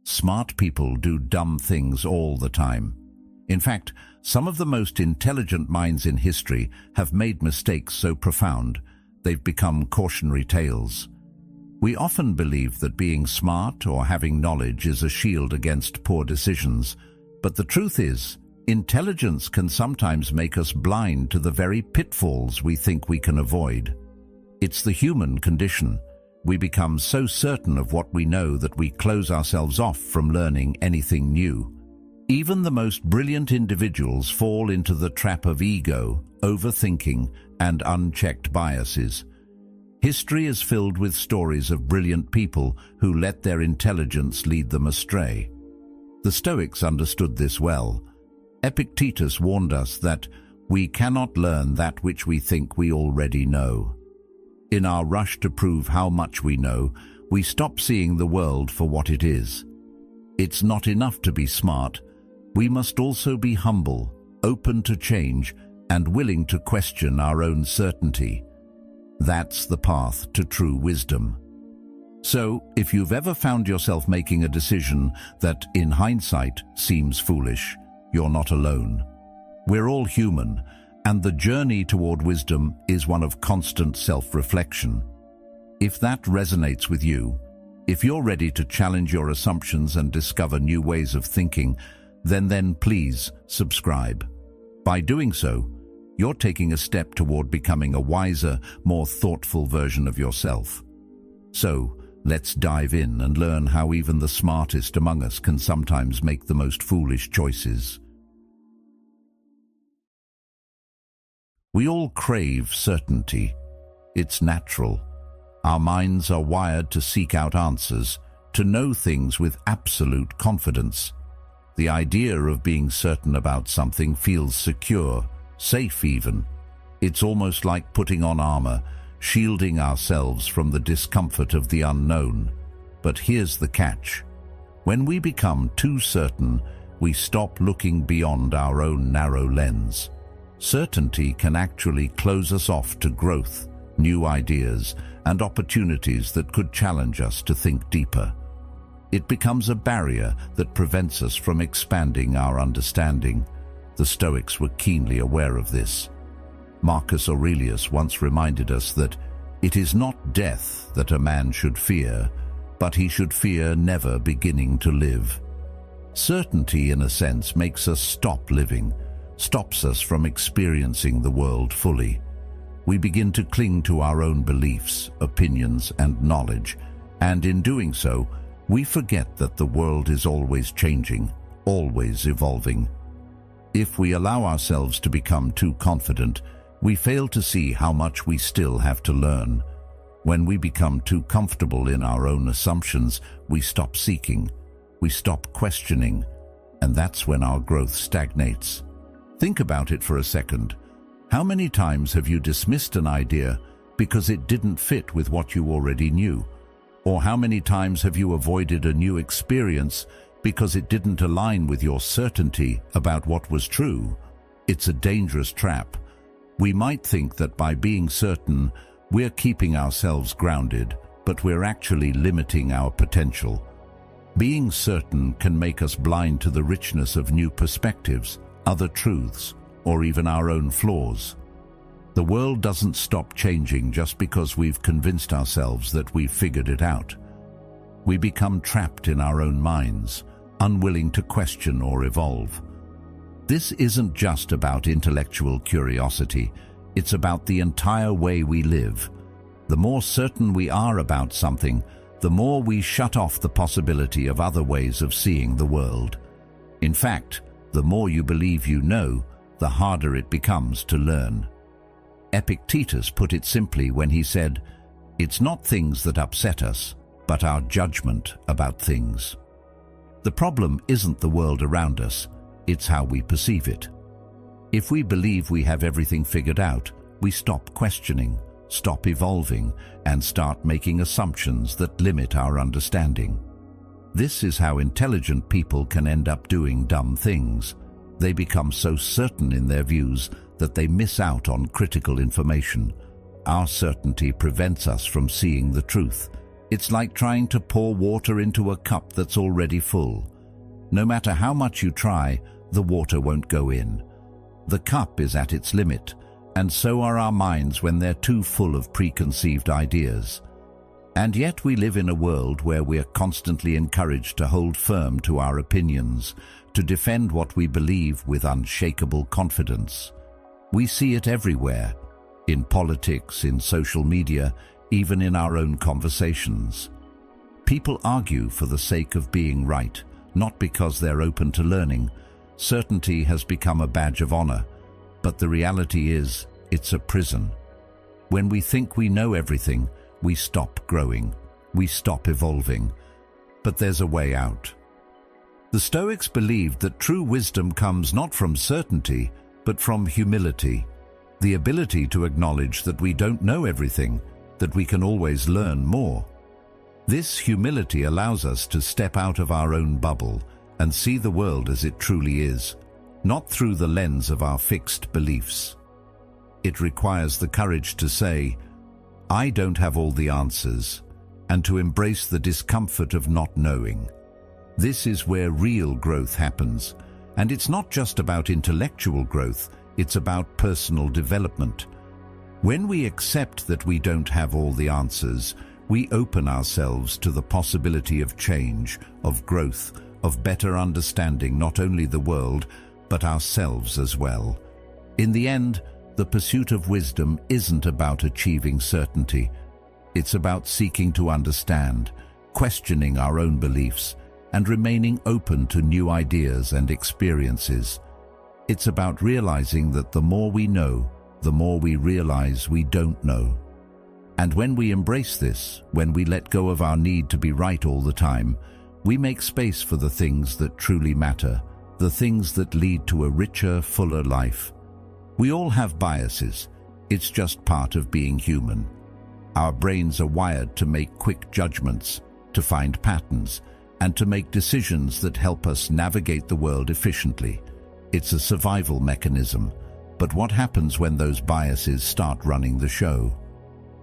smart people do dumb things all the time. In fact, some of the most intelligent minds in history have made mistakes so profound they've become cautionary tales. We often believe that being smart or having knowledge is a shield against poor decisions, but the truth is, intelligence can sometimes make us blind to the very pitfalls we think we can avoid. It's the human condition. We become so certain of what we know that we close ourselves off from learning anything new. Even the most brilliant individuals fall into the trap of ego, overthinking, and unchecked biases. History is filled with stories of brilliant people who let their intelligence lead them astray. The Stoics understood this well. Epictetus warned us that we cannot learn that which we think we already know. In our rush to prove how much we know, we stop seeing the world for what it is. It's not enough to be smart. We must also be humble, open to change, and willing to question our own certainty. That's the path to true wisdom. So, if you've ever found yourself making a decision that, in hindsight, seems foolish, you're not alone. We're all human, and the journey toward wisdom is one of constant self-reflection. If that resonates with you, if you're ready to challenge your assumptions and discover new ways of thinking, then please subscribe. By doing so, you're taking a step toward becoming a wiser, more thoughtful version of yourself. So, let's dive in and learn how even the smartest among us can sometimes make the most foolish choices. We all crave certainty. It's natural. Our minds are wired to seek out answers, to know things with absolute confidence. The idea of being certain about something feels secure, safe even. It's almost like putting on armor, shielding ourselves from the discomfort of the unknown. But here's the catch. When we become too certain, we stop looking beyond our own narrow lens. Certainty can actually close us off to growth, new ideas, and opportunities that could challenge us to think deeper. It becomes a barrier that prevents us from expanding our understanding. The Stoics were keenly aware of this. Marcus Aurelius once reminded us that it is not death that a man should fear, but he should fear never beginning to live. Certainty, in a sense, makes us stop living, stops us from experiencing the world fully. We begin to cling to our own beliefs, opinions, and knowledge, and in doing so, we forget that the world is always changing, always evolving. If we allow ourselves to become too confident, we fail to see how much we still have to learn. When we become too comfortable in our own assumptions, we stop seeking, we stop questioning, and that's when our growth stagnates. Think about it for a second. How many times have you dismissed an idea because it didn't fit with what you already knew? Or how many times have you avoided a new experience because it didn't align with your certainty about what was true? It's a dangerous trap. We might think that by being certain, we're keeping ourselves grounded, but we're actually limiting our potential. Being certain can make us blind to the richness of new perspectives, other truths, or even our own flaws. The world doesn't stop changing just because we've convinced ourselves that we've figured it out. We become trapped in our own minds, unwilling to question or evolve. This isn't just about intellectual curiosity, it's about the entire way we live. The more certain we are about something, the more we shut off the possibility of other ways of seeing the world. In fact, the more you believe you know, the harder it becomes to learn. Epictetus put it simply when he said, "It's not things that upset us, but our judgment about things." The problem isn't the world around us, it's how we perceive it. If we believe we have everything figured out, we stop questioning, stop evolving, and start making assumptions that limit our understanding. This is how intelligent people can end up doing dumb things. They become so certain in their views that they miss out on critical information. Our certainty prevents us from seeing the truth, It's like trying to pour water into a cup that's already full. No matter how much you try, the water won't go in. The cup is at its limit, and so are our minds when they're too full of preconceived ideas. And yet we live in a world where we're constantly encouraged to hold firm to our opinions, to defend what we believe with unshakable confidence. We see it everywhere, in politics, in social media, even in our own conversations. People argue for the sake of being right, not because they're open to learning. Certainty has become a badge of honor, but the reality is, it's a prison. When we think we know everything, we stop growing, we stop evolving. But there's a way out. The Stoics believed that true wisdom comes not from certainty, but from humility, the ability to acknowledge that we don't know everything, that we can always learn more. This humility allows us to step out of our own bubble and see the world as it truly is, not through the lens of our fixed beliefs. It requires the courage to say, "I don't have all the answers," and to embrace the discomfort of not knowing. This is where real growth happens, and it's not just about intellectual growth, it's about personal development. When we accept that we don't have all the answers, we open ourselves to the possibility of change, of growth, of better understanding not only the world, but ourselves as well. In the end, the pursuit of wisdom isn't about achieving certainty. It's about seeking to understand, questioning our own beliefs, and remaining open to new ideas and experiences. It's about realizing that the more we know, the more we realize we don't know. And when we embrace this, when we let go of our need to be right all the time, we make space for the things that truly matter, the things that lead to a richer, fuller life. We all have biases. It's just part of being human. Our brains are wired to make quick judgments, to find patterns, and to make decisions that help us navigate the world efficiently. It's a survival mechanism. But what happens when those biases start running the show?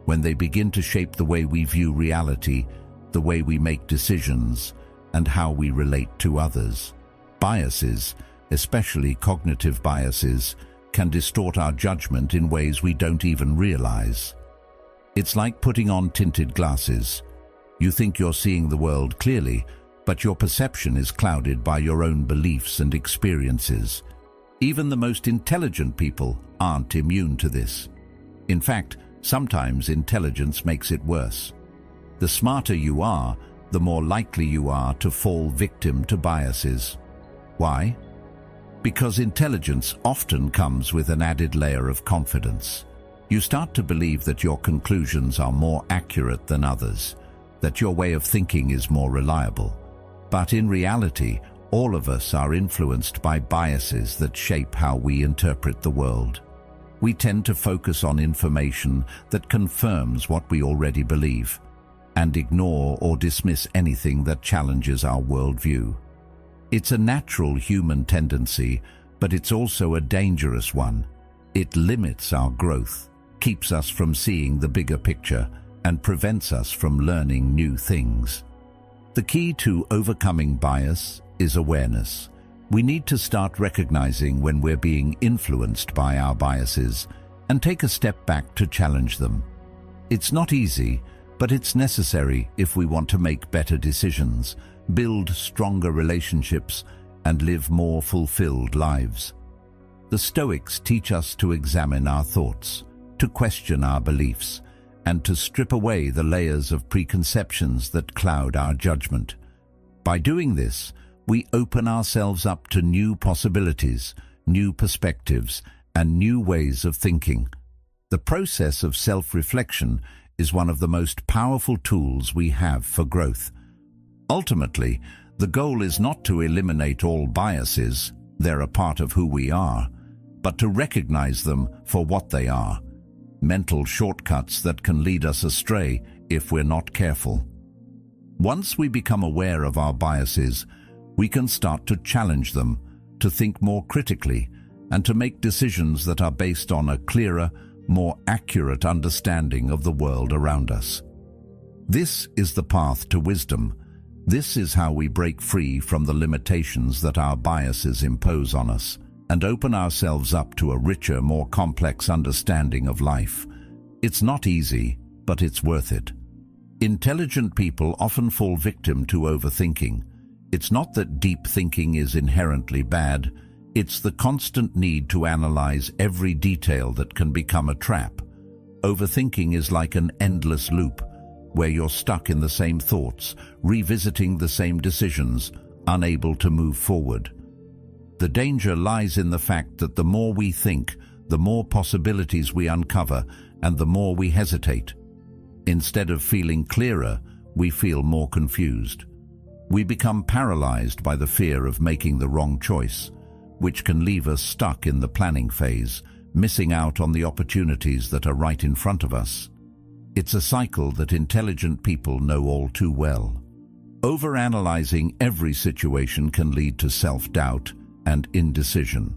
When they begin to shape the way we view reality, the way we make decisions, and how we relate to others. Biases, especially cognitive biases, can distort our judgment in ways we don't even realize. It's like putting on tinted glasses. You think you're seeing the world clearly, but your perception is clouded by your own beliefs and experiences. Even the most intelligent people aren't immune to this. In fact, sometimes intelligence makes it worse. The smarter you are, the more likely you are to fall victim to biases. Why? Because intelligence often comes with an added layer of confidence. You start to believe that your conclusions are more accurate than others, that your way of thinking is more reliable. But in reality, all of us are influenced by biases that shape how we interpret the world. We tend to focus on information that confirms what we already believe, and ignore or dismiss anything that challenges our worldview. It's a natural human tendency, but it's also a dangerous one. It limits our growth, keeps us from seeing the bigger picture, and prevents us from learning new things. The key to overcoming bias is awareness. We need to start recognizing when we're being influenced by our biases and take a step back to challenge them. It's not easy, but it's necessary if we want to make better decisions, build stronger relationships, and live more fulfilled lives. The Stoics teach us to examine our thoughts, to question our beliefs, and to strip away the layers of preconceptions that cloud our judgment. By doing this, we open ourselves up to new possibilities, new perspectives, and new ways of thinking. The process of self-reflection is one of the most powerful tools we have for growth. Ultimately, the goal is not to eliminate all biases, they're a part of who we are, but to recognize them for what they are. Mental shortcuts that can lead us astray if we're not careful. Once we become aware of our biases, we can start to challenge them, to think more critically, and to make decisions that are based on a clearer, more accurate understanding of the world around us. This is the path to wisdom. This is how we break free from the limitations that our biases impose on us and open ourselves up to a richer, more complex understanding of life. It's not easy, but it's worth it. Intelligent people often fall victim to overthinking. It's not that deep thinking is inherently bad. It's the constant need to analyze every detail that can become a trap. Overthinking is like an endless loop, where you're stuck in the same thoughts, revisiting the same decisions, unable to move forward. The danger lies in the fact that the more we think, the more possibilities we uncover, and the more we hesitate. Instead of feeling clearer, we feel more confused. We become paralyzed by the fear of making the wrong choice, which can leave us stuck in the planning phase, missing out on the opportunities that are right in front of us. It's a cycle that intelligent people know all too well. Overanalyzing every situation can lead to self-doubt and indecision.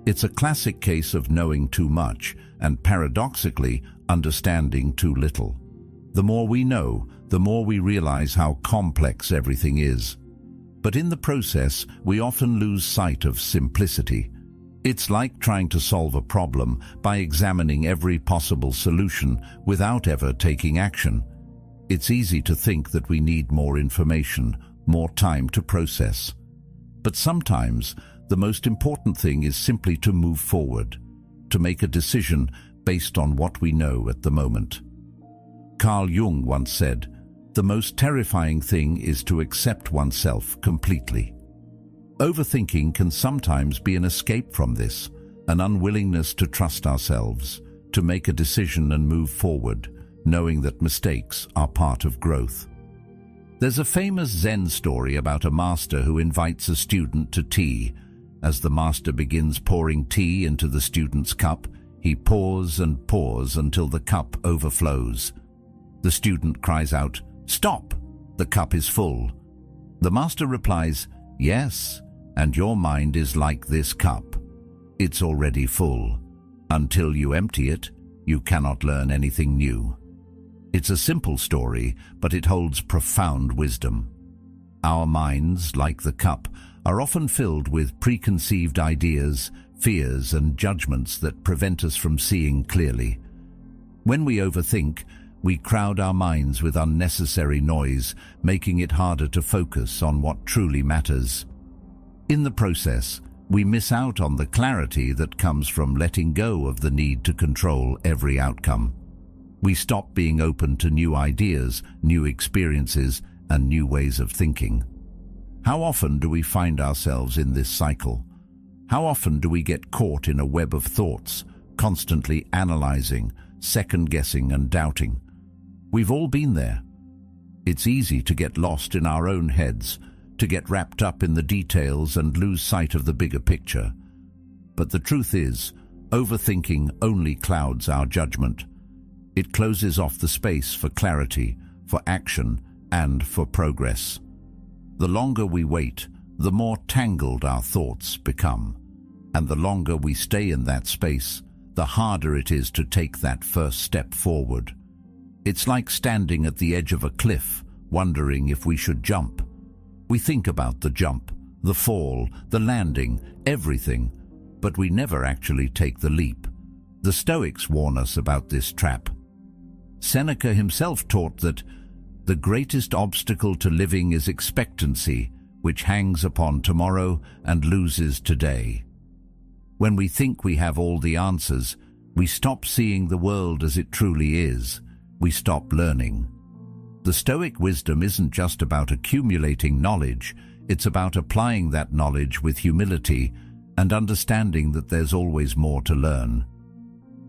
It's a classic case of knowing too much and, paradoxically, understanding too little. The more we know, the more we realize how complex everything is. But in the process, we often lose sight of simplicity. It's like trying to solve a problem by examining every possible solution without ever taking action. It's easy to think that we need more information, more time to process. But sometimes, the most important thing is simply to move forward, to make a decision based on what we know at the moment. Carl Jung once said, "The most terrifying thing is to accept oneself completely." Overthinking can sometimes be an escape from this, an unwillingness to trust ourselves, to make a decision and move forward, knowing that mistakes are part of growth. There's a famous Zen story about a master who invites a student to tea. As the master begins pouring tea into the student's cup, he pours and pours until the cup overflows. The student cries out, "Stop! The cup is full." The master replies, "Yes, and your mind is like this cup. It's already full. Until you empty it, you cannot learn anything new." It's a simple story, but it holds profound wisdom. Our minds, like the cup, are often filled with preconceived ideas, fears, and judgments that prevent us from seeing clearly. When we overthink, we crowd our minds with unnecessary noise, making it harder to focus on what truly matters. In the process, we miss out on the clarity that comes from letting go of the need to control every outcome. We stop being open to new ideas, new experiences, and new ways of thinking. How often do we find ourselves in this cycle? How often do we get caught in a web of thoughts, constantly analyzing, second-guessing, and doubting? We've all been there. It's easy to get lost in our own heads, to get wrapped up in the details and lose sight of the bigger picture. But the truth is, overthinking only clouds our judgment. It closes off the space for clarity, for action, and for progress. The longer we wait, the more tangled our thoughts become. And the longer we stay in that space, the harder it is to take that first step forward. It's like standing at the edge of a cliff, wondering if we should jump. We think about the jump, the fall, the landing, everything, but we never actually take the leap. The Stoics warn us about this trap. Seneca himself taught that the greatest obstacle to living is expectancy, which hangs upon tomorrow and loses today. When we think we have all the answers, we stop seeing the world as it truly is. We stop learning. The Stoic wisdom isn't just about accumulating knowledge, it's about applying that knowledge with humility and understanding that there's always more to learn.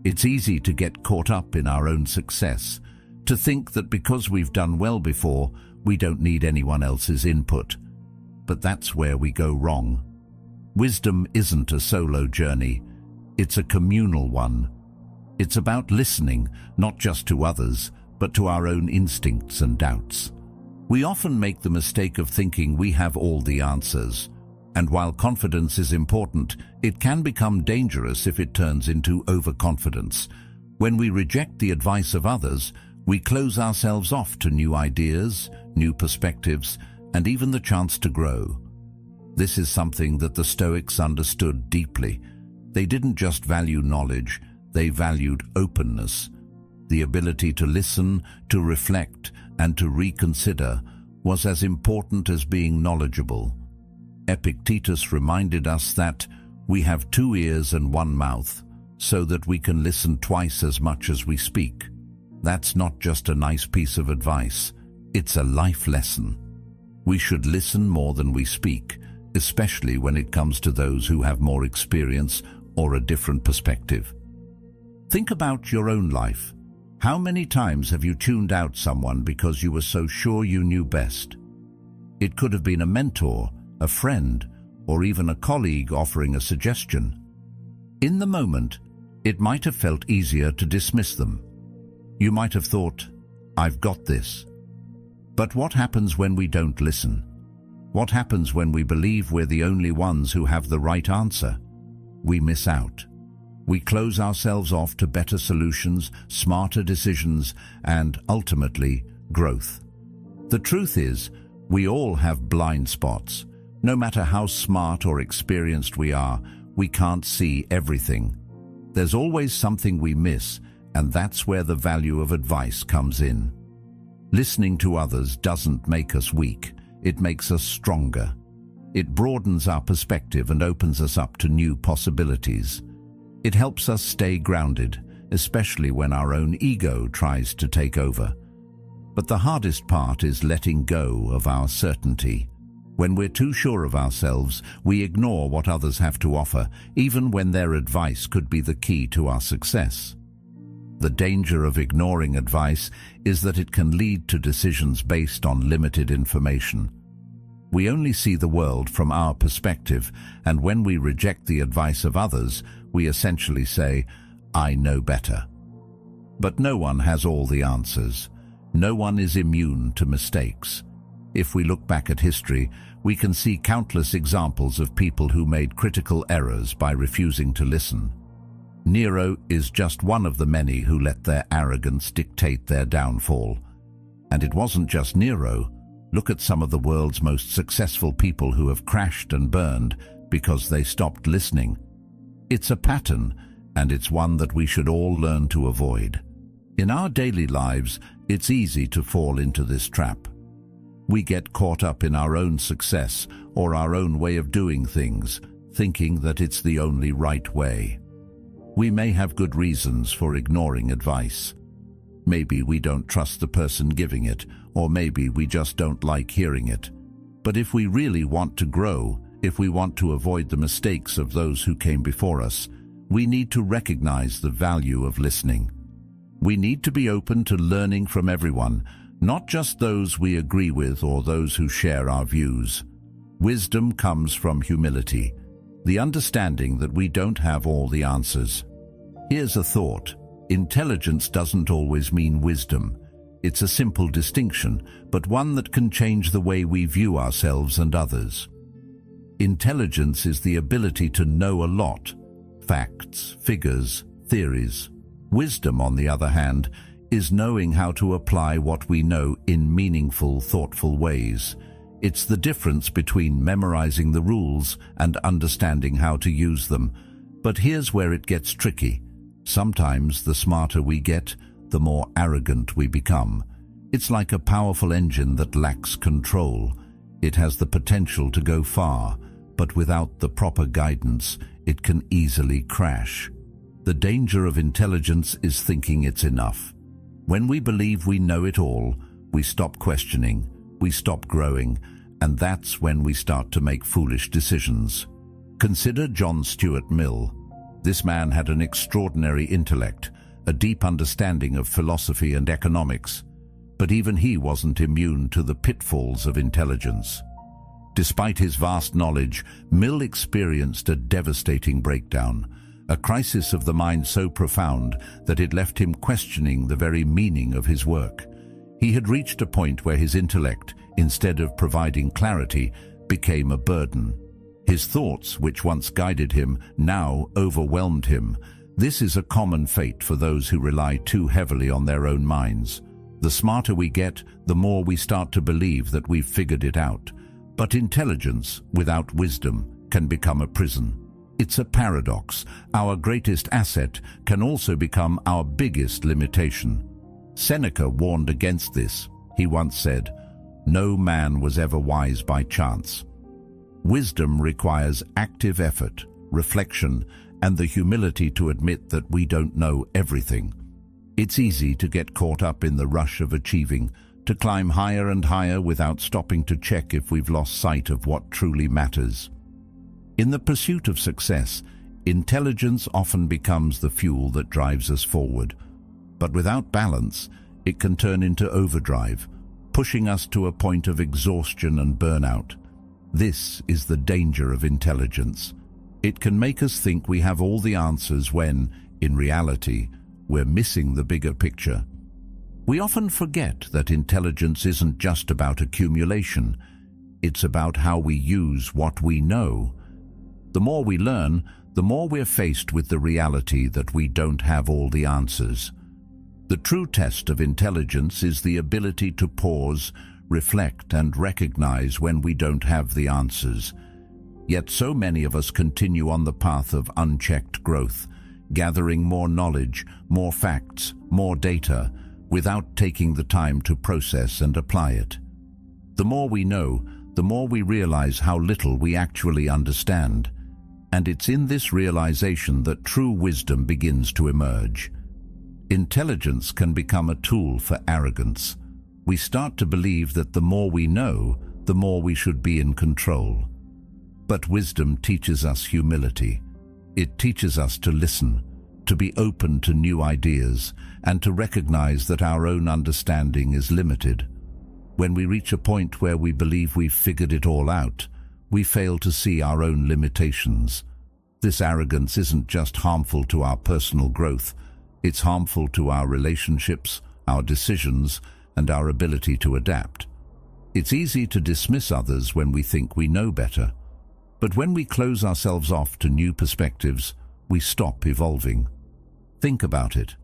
It's easy to get caught up in our own success, to think that because we've done well before, we don't need anyone else's input. But that's where we go wrong. Wisdom isn't a solo journey, it's a communal one. It's about listening, not just to others, but to our own instincts and doubts. We often make the mistake of thinking we have all the answers. And while confidence is important, it can become dangerous if it turns into overconfidence. When we reject the advice of others, We close ourselves off to new ideas, new perspectives, and even the chance to grow. This is something that the Stoics understood deeply. They didn't just value knowledge, they valued openness. The ability to listen, to reflect, and to reconsider was as important as being knowledgeable. Epictetus reminded us that we have 2 ears and 1 mouth, so that we can listen twice as much as we speak. That's not just a nice piece of advice, it's a life lesson. We should listen more than we speak, especially when it comes to those who have more experience or a different perspective. Think about your own life. How many times have you tuned out someone because you were so sure you knew best? It could have been a mentor, a friend, or even a colleague offering a suggestion. In the moment, it might have felt easier to dismiss them. You might have thought, "I've got this." But what happens when we don't listen? What happens when we believe we're the only ones who have the right answer? We miss out. We close ourselves off to better solutions, smarter decisions, and, ultimately, growth. The truth is, we all have blind spots. No matter how smart or experienced we are, we can't see everything. There's always something we miss, and that's where the value of advice comes in. Listening to others doesn't make us weak, it makes us stronger. It broadens our perspective and opens us up to new possibilities. It helps us stay grounded, especially when our own ego tries to take over. But the hardest part is letting go of our certainty. When we're too sure of ourselves, we ignore what others have to offer, even when their advice could be the key to our success. The danger of ignoring advice is that it can lead to decisions based on limited information. We only see the world from our perspective, and when we reject the advice of others, we essentially say, "I know better." But no one has all the answers. No one is immune to mistakes. If we look back at history, we can see countless examples of people who made critical errors by refusing to listen. Nero is just one of the many who let their arrogance dictate their downfall. And it wasn't just Nero. Look at some of the world's most successful people who have crashed and burned because they stopped listening. It's a pattern, and it's one that we should all learn to avoid. In our daily lives, it's easy to fall into this trap. We get caught up in our own success or our own way of doing things, thinking that it's the only right way. We may have good reasons for ignoring advice. Maybe we don't trust the person giving it, or maybe we just don't like hearing it. But if we really want to grow, if we want to avoid the mistakes of those who came before us, we need to recognize the value of listening. We need to be open to learning from everyone, not just those we agree with or those who share our views. Wisdom comes from humility, the understanding that we don't have all the answers. Here's a thought. Intelligence doesn't always mean wisdom. It's a simple distinction, but one that can change the way we view ourselves and others. Intelligence is the ability to know a lot: facts, figures, theories. Wisdom, on the other hand, is knowing how to apply what we know in meaningful, thoughtful ways. It's the difference between memorizing the rules and understanding how to use them. But here's where it gets tricky. Sometimes the smarter we get, the more arrogant we become. It's like a powerful engine that lacks control. It has the potential to go far, but without the proper guidance, it can easily crash. The danger of intelligence is thinking it's enough. When we believe we know it all, we stop questioning, we stop growing, and that's when we start to make foolish decisions. Consider John Stuart Mill. This man had an extraordinary intellect, a deep understanding of philosophy and economics, but even he wasn't immune to the pitfalls of intelligence. Despite his vast knowledge, Mill experienced a devastating breakdown, a crisis of the mind so profound that it left him questioning the very meaning of his work. He had reached a point where his intellect, instead of providing clarity, became a burden. His thoughts, which once guided him, now overwhelmed him. This is a common fate for those who rely too heavily on their own minds. The smarter we get, the more we start to believe that we've figured it out. But intelligence without wisdom can become a prison. It's a paradox. Our greatest asset can also become our biggest limitation. Seneca warned against this. He once said, "No man was ever wise by chance." Wisdom requires active effort, reflection, and the humility to admit that we don't know everything. It's easy to get caught up in the rush of achieving, to climb higher and higher without stopping to check if we've lost sight of what truly matters. In the pursuit of success, intelligence often becomes the fuel that drives us forward. But without balance, it can turn into overdrive, pushing us to a point of exhaustion and burnout. This is the danger of intelligence. It can make us think we have all the answers when, in reality, we're missing the bigger picture. We often forget that intelligence isn't just about accumulation. It's about how we use what we know. The more we learn, the more we're faced with the reality that we don't have all the answers. The true test of intelligence is the ability to pause, reflect, and recognize when we don't have the answers. Yet so many of us continue on the path of unchecked growth, gathering more knowledge, more facts, more data, without taking the time to process and apply it. The more we know, the more we realize how little we actually understand. And it's in this realization that true wisdom begins to emerge. Intelligence can become a tool for arrogance. We start to believe that the more we know, the more we should be in control. But wisdom teaches us humility. It teaches us to listen, to be open to new ideas, and to recognize that our own understanding is limited. When we reach a point where we believe we've figured it all out, we fail to see our own limitations. This arrogance isn't just harmful to our personal growth, it's harmful to our relationships, our decisions, and our ability to adapt. It's easy to dismiss others when we think we know better. But when we close ourselves off to new perspectives, we stop evolving. Think about it.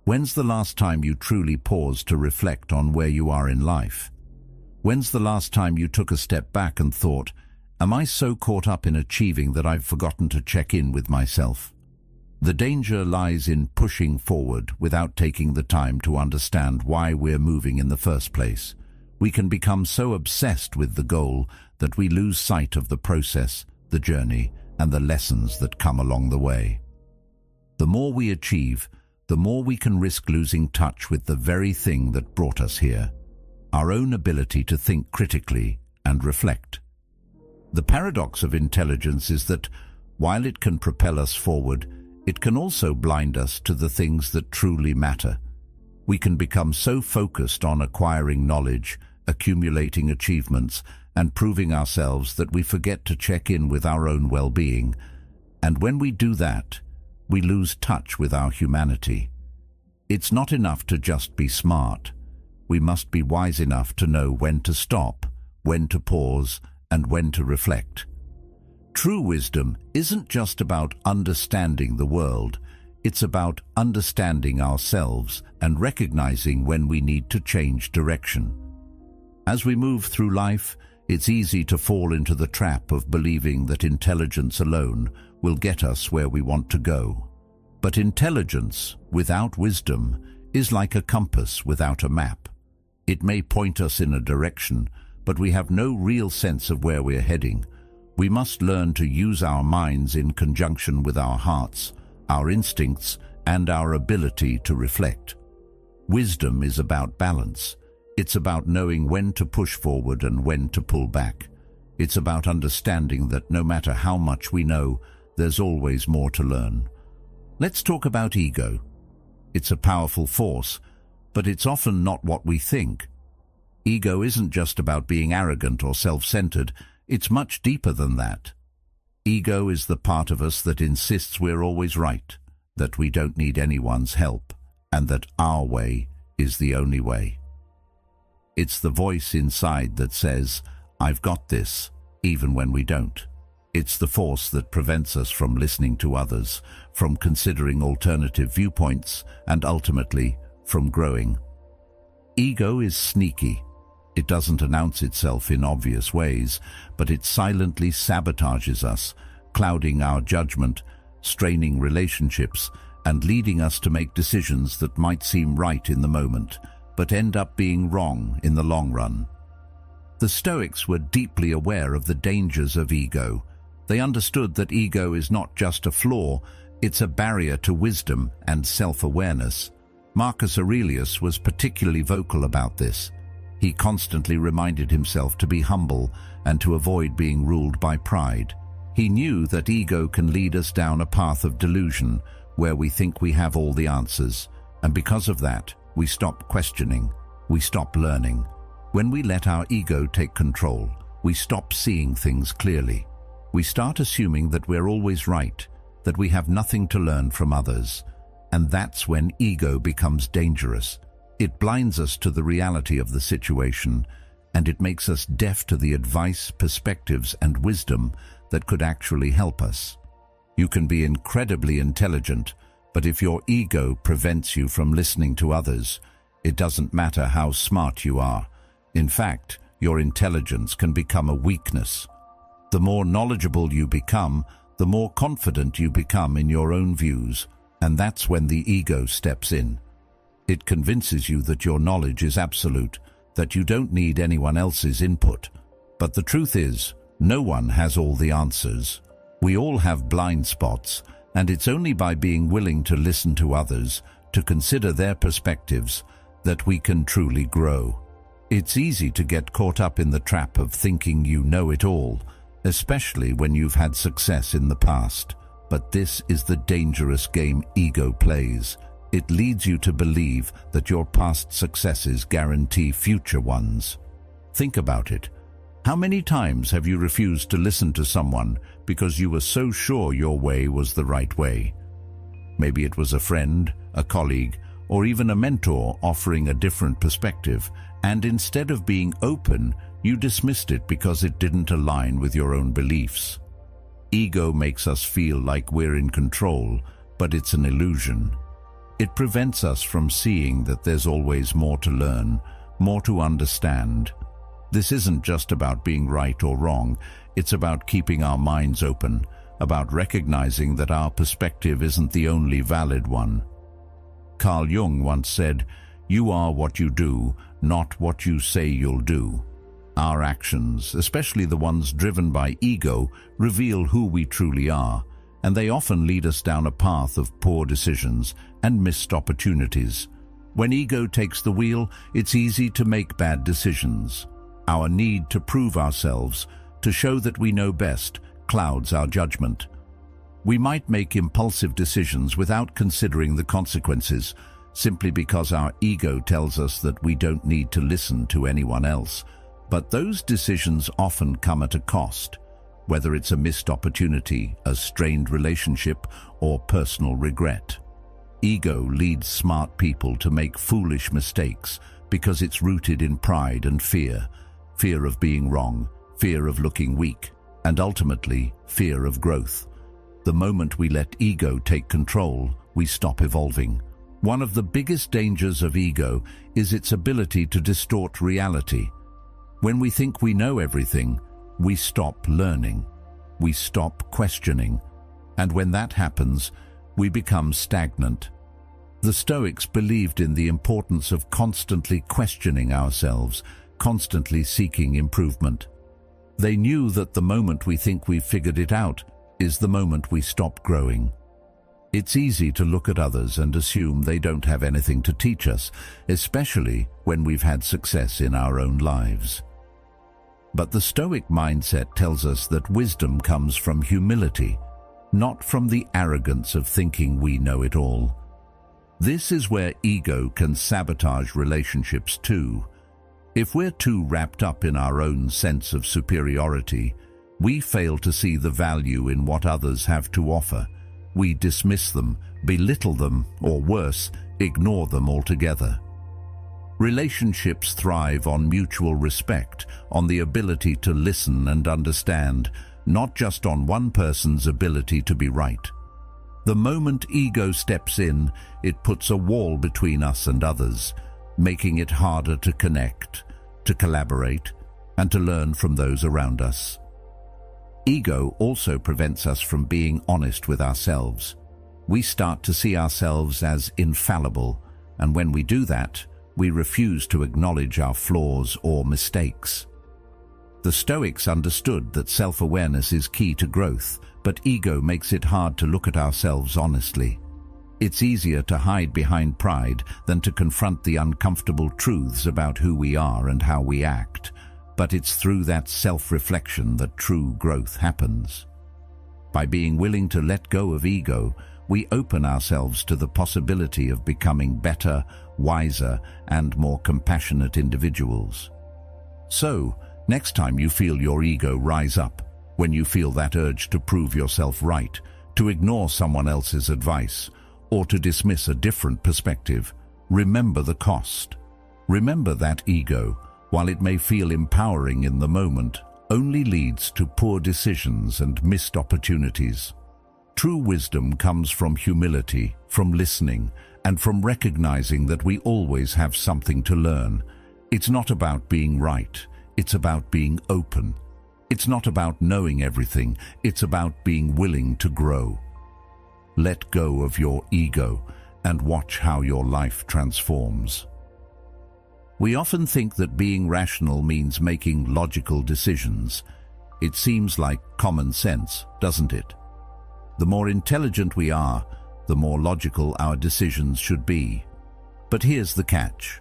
When's the last time you truly paused to reflect on where you are in life? When's the last time you took a step back and thought, am I so caught up in achieving that I've forgotten to check in with myself? The danger lies in pushing forward without taking the time to understand why we're moving in the first place. We can become so obsessed with the goal that we lose sight of the process, the journey, and the lessons that come along the way. The more we achieve, the more we can risk losing touch with the very thing that brought us here, our own ability to think critically and reflect. The paradox of intelligence is that, while it can propel us forward, it can also blind us to the things that truly matter. We can become so focused on acquiring knowledge, accumulating achievements, and proving ourselves that we forget to check in with our own well-being. And when we do that, we lose touch with our humanity. It's not enough to just be smart. We must be wise enough to know when to stop, when to pause, and when to reflect. True wisdom isn't just about understanding the world, it's about understanding ourselves and recognizing when we need to change direction. As we move through life, it's easy to fall into the trap of believing that intelligence alone will get us where we want to go. But intelligence without wisdom is like a compass without a map. It may point us in a direction, but we have no real sense of where we're heading. We must learn to use our minds in conjunction with our hearts, our instincts, and our ability to reflect. Wisdom is about balance. It's about knowing when to push forward and when to pull back. It's about understanding that no matter how much we know, there's always more to learn. Let's talk about ego. It's a powerful force, but it's often not what we think. Ego isn't just about being arrogant or self-centered, it's much deeper than that. Ego is the part of us that insists we're always right, that we don't need anyone's help, and that our way is the only way. It's the voice inside that says, "I've got this," even when we don't. It's the force that prevents us from listening to others, from considering alternative viewpoints, and ultimately, from growing. Ego is sneaky. It doesn't announce itself in obvious ways, but it silently sabotages us, clouding our judgment, straining relationships, and leading us to make decisions that might seem right in the moment, but end up being wrong in the long run. The Stoics were deeply aware of the dangers of ego. They understood that ego is not just a flaw, it's a barrier to wisdom and self-awareness. Marcus Aurelius was particularly vocal about this. He constantly reminded himself to be humble and to avoid being ruled by pride. He knew that ego can lead us down a path of delusion where we think we have all the answers, and because of that, we stop questioning, we stop learning. When we let our ego take control, we stop seeing things clearly. We start assuming that we're always right, that we have nothing to learn from others, and that's when ego becomes dangerous. It blinds us to the reality of the situation, and it makes us deaf to the advice, perspectives, and wisdom that could actually help us. You can be incredibly intelligent, but if your ego prevents you from listening to others, it doesn't matter how smart you are. In fact, your intelligence can become a weakness. The more knowledgeable you become, the more confident you become in your own views, and that's when the ego steps in. It convinces you that your knowledge is absolute, that you don't need anyone else's input. But the truth is, no one has all the answers. We all have blind spots, and it's only by being willing to listen to others, to consider their perspectives, that we can truly grow. It's easy to get caught up in the trap of thinking you know it all, especially when you've had success in the past. But this is the dangerous game ego plays. It leads you to believe that your past successes guarantee future ones. Think about it. How many times have you refused to listen to someone because you were so sure your way was the right way? Maybe it was a friend, a colleague, or even a mentor offering a different perspective, and instead of being open, you dismissed it because it didn't align with your own beliefs. Ego makes us feel like we're in control, but it's an illusion. It prevents us from seeing that there's always more to learn, more to understand. This isn't just about being right or wrong, it's about keeping our minds open, about recognizing that our perspective isn't the only valid one. Carl Jung once said, "You are what you do, not what you say you'll do." Our actions, especially the ones driven by ego, reveal who we truly are, and they often lead us down a path of poor decisions and missed opportunities. When ego takes the wheel, it's easy to make bad decisions. Our need to prove ourselves, to show that we know best, clouds our judgment. We might make impulsive decisions without considering the consequences, simply because our ego tells us that we don't need to listen to anyone else. But those decisions often come at a cost, whether it's a missed opportunity, a strained relationship, or personal regret. Ego leads smart people to make foolish mistakes because it's rooted in pride and fear. Fear of being wrong, fear of looking weak, and ultimately, fear of growth. The moment we let ego take control, we stop evolving. One of the biggest dangers of ego is its ability to distort reality. When we think we know everything, we stop learning. We stop questioning. And when that happens, we become stagnant. The Stoics believed in the importance of constantly questioning ourselves, constantly seeking improvement. They knew that the moment we think we've figured it out is the moment we stop growing. It's easy to look at others and assume they don't have anything to teach us, especially when we've had success in our own lives. But the Stoic mindset tells us that wisdom comes from humility, not from the arrogance of thinking we know it all. This is where ego can sabotage relationships too. If we're too wrapped up in our own sense of superiority, we fail to see the value in what others have to offer. We dismiss them, belittle them, or worse, ignore them altogether. Relationships thrive on mutual respect, on the ability to listen and understand, not just on one person's ability to be right. The moment ego steps in, it puts a wall between us and others. making it harder to connect, to collaborate, and to learn from those around us. Ego also prevents us from being honest with ourselves. We start to see ourselves as infallible, and when we do that, we refuse to acknowledge our flaws or mistakes. The Stoics understood that self-awareness is key to growth, but ego makes it hard to look at ourselves honestly. It's easier to hide behind pride than to confront the uncomfortable truths about who we are and how we act, but it's through that self-reflection that true growth happens. By being willing to let go of ego, we open ourselves to the possibility of becoming better, wiser, and more compassionate individuals. So, next time you feel your ego rise up, when you feel that urge to prove yourself right, to ignore someone else's advice, or to dismiss a different perspective, remember the cost. Remember that ego, while it may feel empowering in the moment, only leads to poor decisions and missed opportunities. True wisdom comes from humility, from listening, and from recognizing that we always have something to learn. It's not about being right, it's about being open. It's not about knowing everything, it's about being willing to grow. Let go of your ego and watch how your life transforms. We often think that being rational means making logical decisions. It seems like common sense, doesn't it? The more intelligent we are, the more logical our decisions should be. But here's the catch.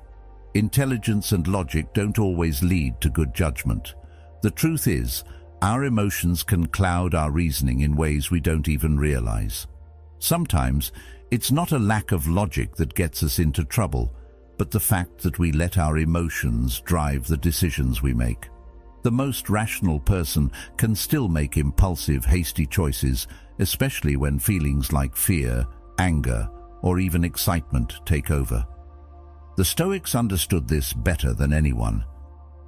Intelligence and logic don't always lead to good judgment. The truth is, our emotions can cloud our reasoning in ways we don't even realize. Sometimes, it's not a lack of logic that gets us into trouble, but the fact that we let our emotions drive the decisions we make. The most rational person can still make impulsive, hasty choices, especially when feelings like fear, anger, or even excitement take over. The Stoics understood this better than anyone.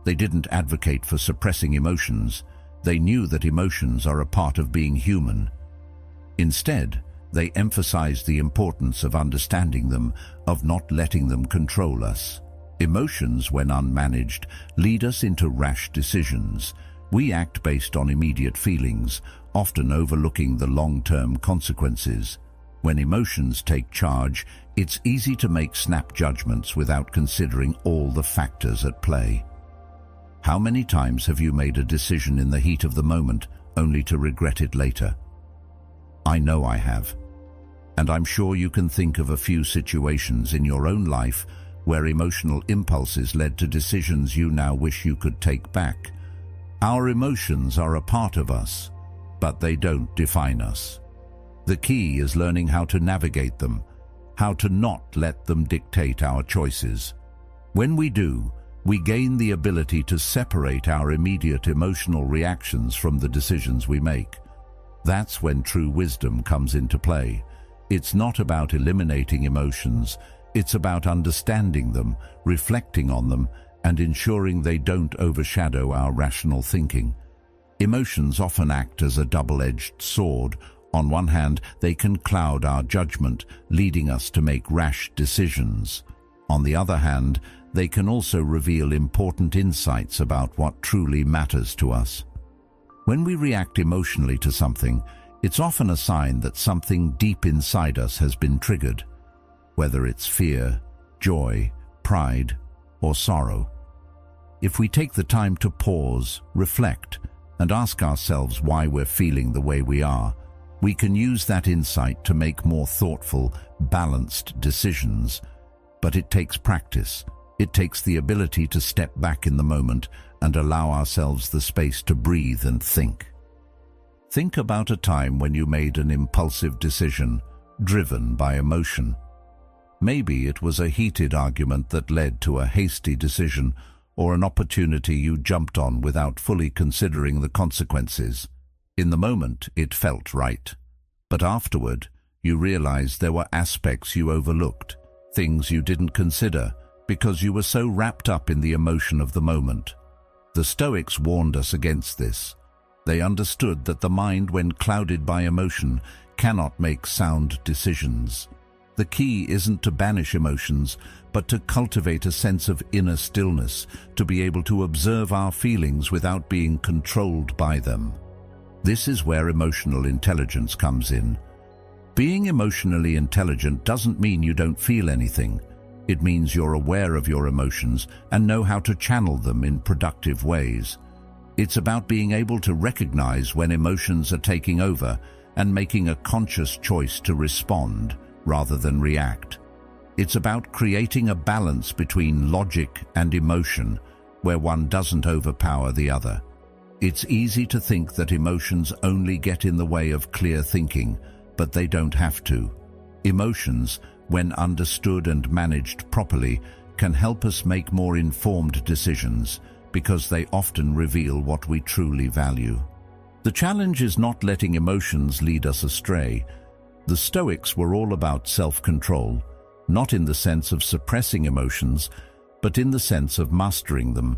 They didn't advocate for suppressing emotions. They knew that emotions are a part of being human. Instead, they emphasized the importance of understanding them, of not letting them control us. Emotions, when unmanaged, lead us into rash decisions. We act based on immediate feelings, often overlooking the long-term consequences. When emotions take charge, it's easy to make snap judgments without considering all the factors at play. How many times have you made a decision in the heat of the moment, only to regret it later? I know I have. And I'm sure you can think of a few situations in your own life where emotional impulses led to decisions you now wish you could take back. Our emotions are a part of us, but they don't define us. The key is learning how to navigate them, how to not let them dictate our choices. When we do, we gain the ability to separate our immediate emotional reactions from the decisions we make. That's when true wisdom comes into play. It's not about eliminating emotions, it's about understanding them, reflecting on them, and ensuring they don't overshadow our rational thinking. Emotions often act as a double-edged sword. On one hand, they can cloud our judgment, leading us to make rash decisions. On the other hand, they can also reveal important insights about what truly matters to us. When we react emotionally to something, it's often a sign that something deep inside us has been triggered, whether it's fear, joy, pride, or sorrow. If we take the time to pause, reflect, and ask ourselves why we're feeling the way we are, we can use that insight to make more thoughtful, balanced decisions. But it takes practice. It takes the ability to step back in the moment and allow ourselves the space to breathe and think. Think about a time when you made an impulsive decision, driven by emotion. Maybe it was a heated argument that led to a hasty decision, or an opportunity you jumped on without fully considering the consequences. In the moment, it felt right. But afterward, you realized there were aspects you overlooked, things you didn't consider, because you were so wrapped up in the emotion of the moment. The Stoics warned us against this. They understood that the mind, when clouded by emotion, cannot make sound decisions. The key isn't to banish emotions, but to cultivate a sense of inner stillness, to be able to observe our feelings without being controlled by them. This is where emotional intelligence comes in. Being emotionally intelligent doesn't mean you don't feel anything. It means you're aware of your emotions and know how to channel them in productive ways. It's about being able to recognize when emotions are taking over and making a conscious choice to respond rather than react. It's about creating a balance between logic and emotion, where one doesn't overpower the other. It's easy to think that emotions only get in the way of clear thinking, but they don't have to. Emotions, when understood and managed properly, can help us make more informed decisions because they often reveal what we truly value. The challenge is not letting emotions lead us astray. The Stoics were all about self-control, not in the sense of suppressing emotions, but in the sense of mastering them.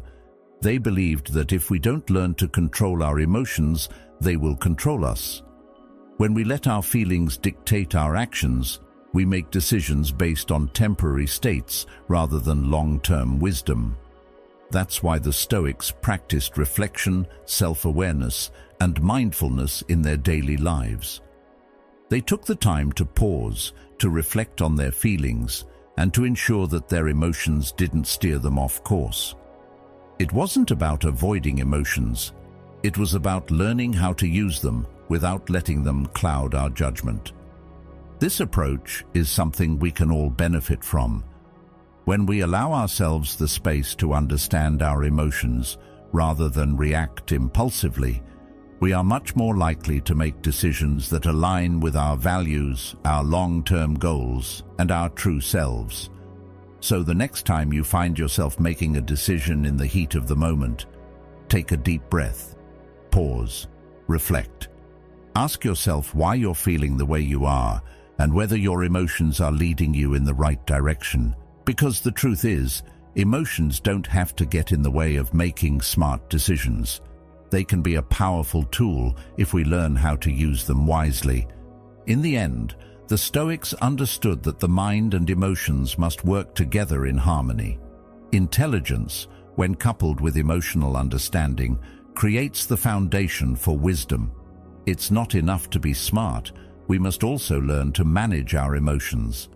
They believed that if we don't learn to control our emotions, they will control us. When we let our feelings dictate our actions, we make decisions based on temporary states rather than long-term wisdom. That's why the Stoics practiced reflection, self-awareness, and mindfulness in their daily lives. They took the time to pause, to reflect on their feelings, and to ensure that their emotions didn't steer them off course. It wasn't about avoiding emotions. It was about learning how to use them without letting them cloud our judgment. This approach is something we can all benefit from. When we allow ourselves the space to understand our emotions rather than react impulsively, we are much more likely to make decisions that align with our values, our long-term goals, and our true selves. So the next time you find yourself making a decision in the heat of the moment, take a deep breath, pause, reflect. Ask yourself why you're feeling the way you are and whether your emotions are leading you in the right direction. Because the truth is, emotions don't have to get in the way of making smart decisions. They can be a powerful tool if we learn how to use them wisely. In the end, the Stoics understood that the mind and emotions must work together in harmony. Intelligence, when coupled with emotional understanding, creates the foundation for wisdom. It's not enough to be smart. We must also learn to manage our emotions.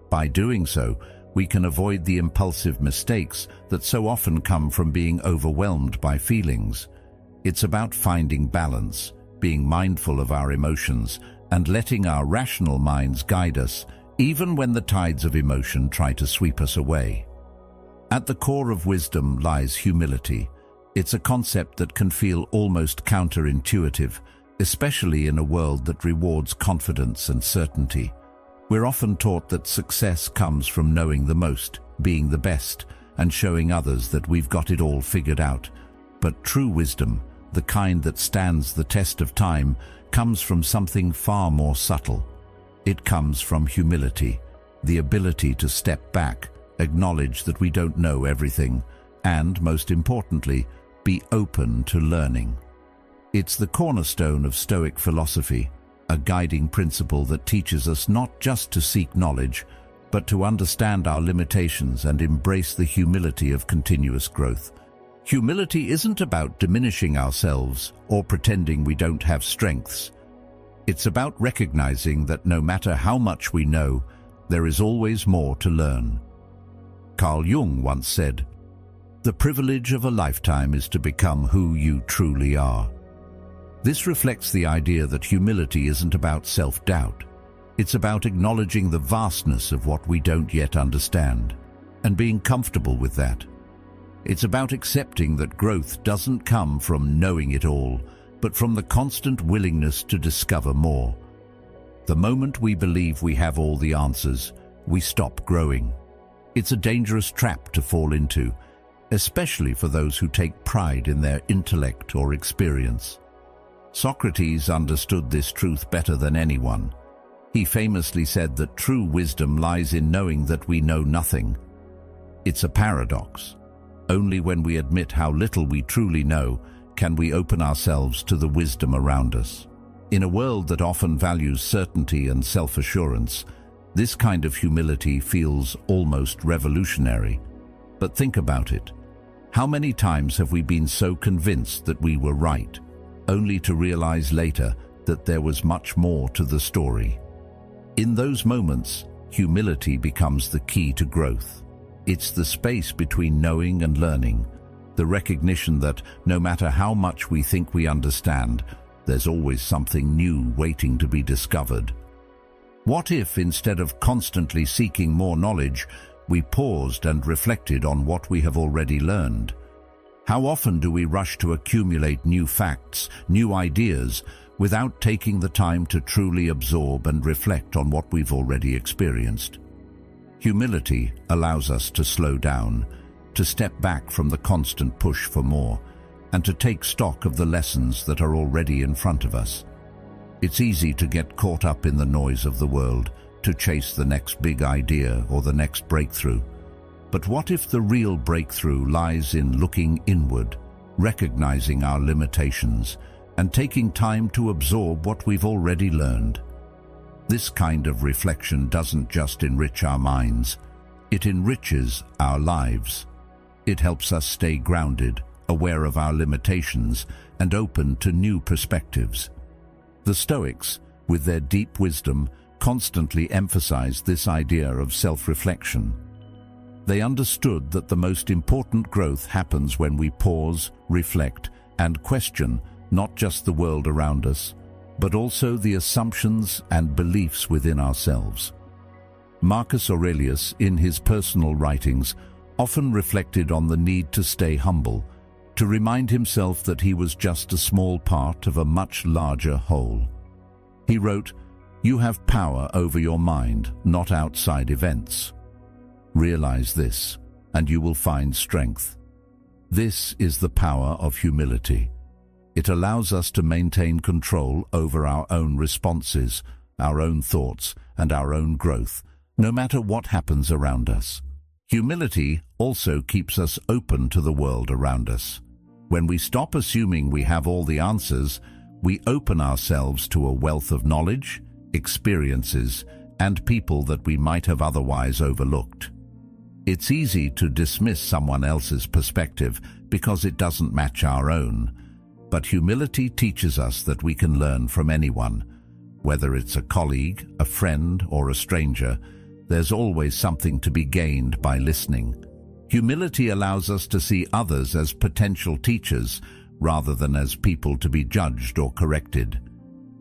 By doing so, we can avoid the impulsive mistakes that so often come from being overwhelmed by feelings. It's about finding balance, being mindful of our emotions, and letting our rational minds guide us, even when the tides of emotion try to sweep us away. At the core of wisdom lies humility. It's a concept that can feel almost counterintuitive, especially in a world that rewards confidence and certainty. We're often taught that success comes from knowing the most, being the best, and showing others that we've got it all figured out. But true wisdom, the kind that stands the test of time, comes from something far more subtle. It comes from humility, the ability to step back, acknowledge that we don't know everything, and, most importantly, be open to learning. It's the cornerstone of Stoic philosophy, a guiding principle that teaches us not just to seek knowledge, but to understand our limitations and embrace the humility of continuous growth. Humility isn't about diminishing ourselves or pretending we don't have strengths. It's about recognizing that no matter how much we know, there is always more to learn. Carl Jung once said, "The privilege of a lifetime is to become who you truly are." This reflects the idea that humility isn't about self-doubt. It's about acknowledging the vastness of what we don't yet understand, and being comfortable with that. It's about accepting that growth doesn't come from knowing it all, but from the constant willingness to discover more. The moment we believe we have all the answers, we stop growing. It's a dangerous trap to fall into, especially for those who take pride in their intellect or experience. Socrates understood this truth better than anyone. He famously said that true wisdom lies in knowing that we know nothing. It's a paradox. Only when we admit how little we truly know can we open ourselves to the wisdom around us. In a world that often values certainty and self-assurance, This kind of humility feels almost revolutionary. But think about it. How many times have we been so convinced that we were right, only to realize later that there was much more to the story? In those moments, humility becomes the key to growth. It's the space between knowing and learning, the recognition that no matter how much we think we understand, there's always something new waiting to be discovered. What if, instead of constantly seeking more knowledge, we paused and reflected on what we have already learned? How often do we rush to accumulate new facts, new ideas, without taking the time to truly absorb and reflect on what we've already experienced? Humility allows us to slow down, to step back from the constant push for more, and to take stock of the lessons that are already in front of us. It's easy to get caught up in the noise of the world, to chase the next big idea or the next breakthrough. But what if the real breakthrough lies in looking inward, recognizing our limitations, and taking time to absorb what we've already learned? This kind of reflection doesn't just enrich our minds, it enriches our lives. It helps us stay grounded, aware of our limitations, and open to new perspectives. The Stoics, with their deep wisdom, constantly emphasized this idea of self-reflection. They understood that the most important growth happens when we pause, reflect, and question not just the world around us, but also the assumptions and beliefs within ourselves. Marcus Aurelius, in his personal writings, often reflected on the need to stay humble, to remind himself that he was just a small part of a much larger whole. He wrote, "You have power over your mind, not outside events. Realize this, and you will find strength." This is the power of humility. It allows us to maintain control over our own responses, our own thoughts, and our own growth, no matter what happens around us. Humility also keeps us open to the world around us. When we stop assuming we have all the answers, we open ourselves to a wealth of knowledge, experiences, and people that we might have otherwise overlooked. It's easy to dismiss someone else's perspective because it doesn't match our own, but humility teaches us that we can learn from anyone. Whether it's a colleague, a friend, or a stranger, there's always something to be gained by listening. Humility allows us to see others as potential teachers rather than as people to be judged or corrected.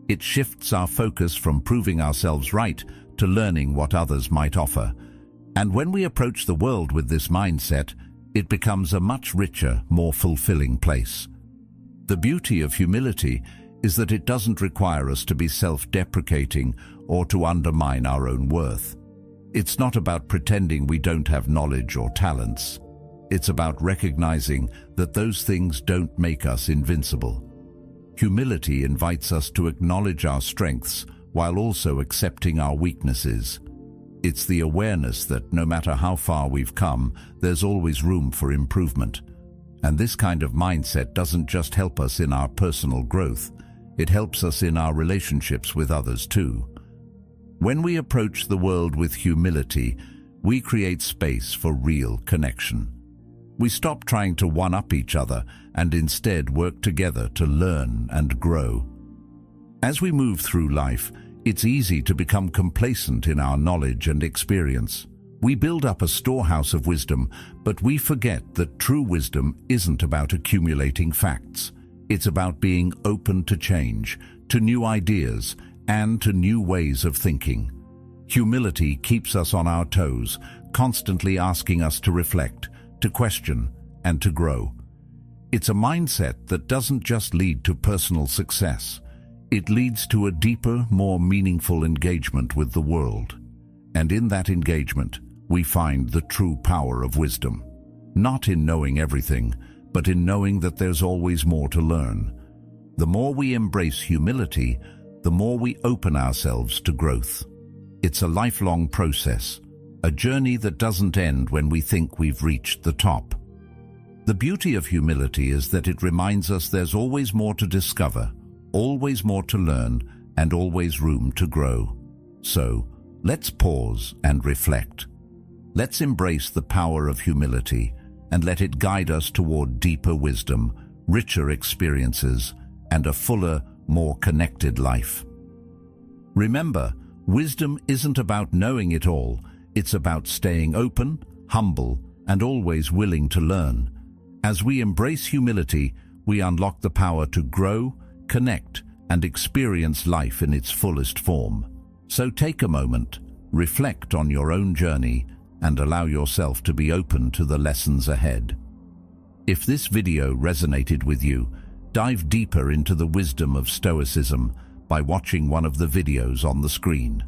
It shifts our focus from proving ourselves right to learning what others might offer. And when we approach the world with this mindset, it becomes a much richer, more fulfilling place. The beauty of humility is that it doesn't require us to be self-deprecating or to undermine our own worth. It's not about pretending we don't have knowledge or talents. It's about recognizing that those things don't make us invincible. Humility invites us to acknowledge our strengths while also accepting our weaknesses. It's the awareness that no matter how far we've come, there's always room for improvement. And this kind of mindset doesn't just help us in our personal growth, it helps us in our relationships with others too. When we approach the world with humility, we create space for real connection. We stop trying to one-up each other and instead work together to learn and grow. As we move through life, it's easy to become complacent in our knowledge and experience. We build up a storehouse of wisdom, but we forget that true wisdom isn't about accumulating facts. It's about being open to change, to new ideas, and to new ways of thinking. Humility keeps us on our toes, constantly asking us to reflect, to question, and to grow. It's a mindset that doesn't just lead to personal success. It leads to a deeper, more meaningful engagement with the world. And in that engagement, we find the true power of wisdom. Not in knowing everything, but in knowing that there's always more to learn. The more we embrace humility, the more we open ourselves to growth. It's a lifelong process, a journey that doesn't end when we think we've reached the top. The beauty of humility is that it reminds us there's always more to discover, always more to learn, and always room to grow. So, Let's pause and reflect. Let's embrace the power of humility and let it guide us toward deeper wisdom, richer experiences, and a fuller, more connected life. Remember, wisdom isn't about knowing it all. It's about staying open, humble, and always willing to learn. As we embrace humility, we unlock the power to grow, connect, and experience life in its fullest form. So take a moment, reflect on your own journey, and allow yourself to be open to the lessons ahead. If this video resonated with you, dive deeper into the wisdom of Stoicism by watching one of the videos on the screen.